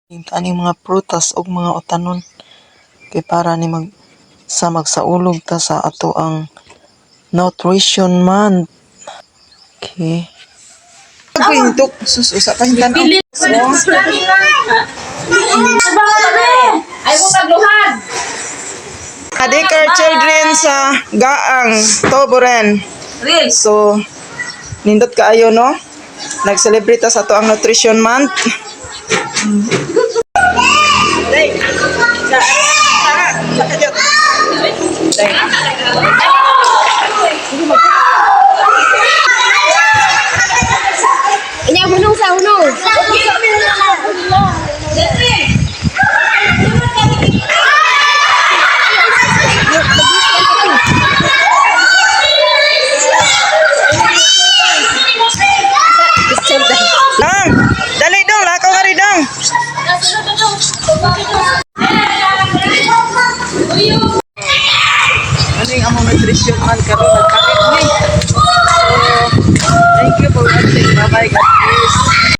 Aning mga prutas o mga utanon kay para ni magsaulog ta sa ato ang nutrition month. Okay. Pagpintok sus usa pa hintan. Ay mo pagluhan. Adikar children sa Gaang Toboren. So nindot kaayo no. Nag-celebrate ta sa ato ang nutrition month. Ini hunong sa hunong. Dang, dali dong, lakaw nga rin dang. Ano yung among nutrition man karon nagkakit ni. So, thank you for watching. Bye bye guys.